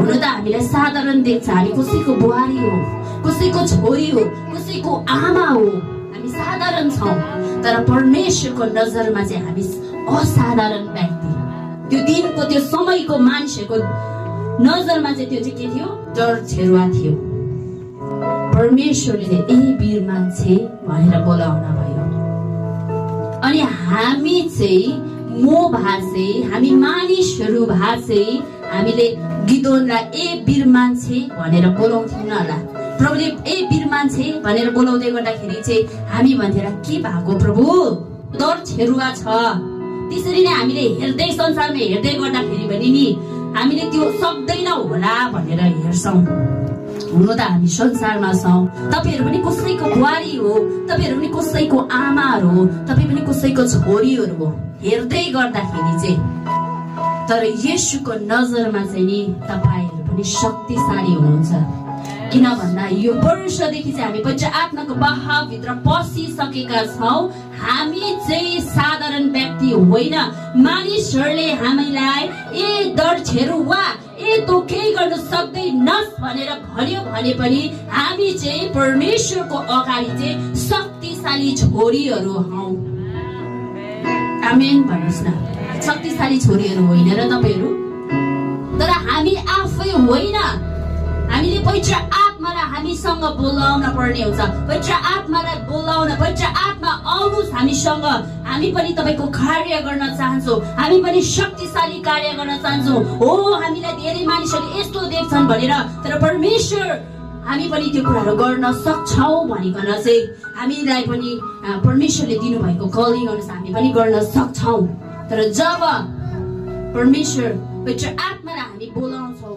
हुन त हामीलाई साधारण देख्छ, हामी कसैको बुहारी हो, कसैको छोरी हो, कसैको आमा हो, हामी साधारण छौँ। तर परमेश्वरको नजरमा चाहिँ हामी असाधारण व्यक्ति। त्यो दिनको त्यो समयको मान्छेको नजरमा चाहिँ त्यो चाहिँ के थियो? डर छेरुवा थियो। परमेश्वरले ए वीर मान्छे भनेर बोलाउन भयो। अनि हामी चाहिँ हामी मानिसहरू भाषे हामीले गिदोनलाई ए वीर मान्छे भनेर बोलाउँथ्यौँ न होला। प्रभुले ए वीर मान्छे भनेर बोलाउँदै गर्दाखेरि चाहिँ हामी भन्थ्यौँ के भएको प्रभु, डर छेरुवा छ। त्यसरी नै हामीले हेर्दै संसारमा हेर्दै गर्दाखेरि पनि नि हामीले त्यो सक्दैनौँ होला भनेर हेर्छौँ। हुन त हामी संसारमा छौँ, तपाईँहरू पनि कसैको बुहारी हो, तपाईँहरू पनि कसैको आमाहरू हो, तपाईँ पनि कसैको छोरीहरू हो हेर्दै गर्दाखेरि चाहिँ। तर येशूको नजरमा चाहिँ नि तपाईँहरू पनि शक्तिशाली हुनुहुन्छ। किन भन्दा यो वर्षदेखि चाहिँ हामी पवित्र आत्माको बहावभित्र पसिसकेका छौँ। हामी चाहिँ साधारण व्यक्ति होइन। मानिसहरूले हामीलाई ए डर छेरुवा, ए तँ केही गर्न सक्दैनस् भनेर भन्यो भने पनि हामी चाहिँ परमेश्वरको अगाडि चाहिँ शक्तिशाली छोरीहरू हौँ। आमेन भन्नुहोस् न। शक्तिशाली छोरीहरू होइन र तपाईँहरू? तर हामी आफै होइन, हामीले पवित्र आत्मालाई हामीसँग बोलाउन पर्ने हुन्छ। पवित्र आत्मालाई बोलाउन, पवित्र आत्मा आउनुहोस् हामीसँग, हामी पनि तपाईँको कार्य गर्न चाहन्छौँ, हामी पनि शक्तिशाली कार्य गर्न चाहन्छौँ। हो, हामीलाई धेरै मानिसहरूले यस्तो देख्छन् भनेर, तर परमेश्वर हामी पनि त्यो कुराहरू गर्न सक्छौँ भनिकन चाहिँ हामीलाई पनि परमेश्वरले दिनुभएको कलिङ अनुसार हामी पनि गर्न सक्छौँ। तर जब परमेश्वर पवित्र आत्मालाई हामी बोलाउँछौँ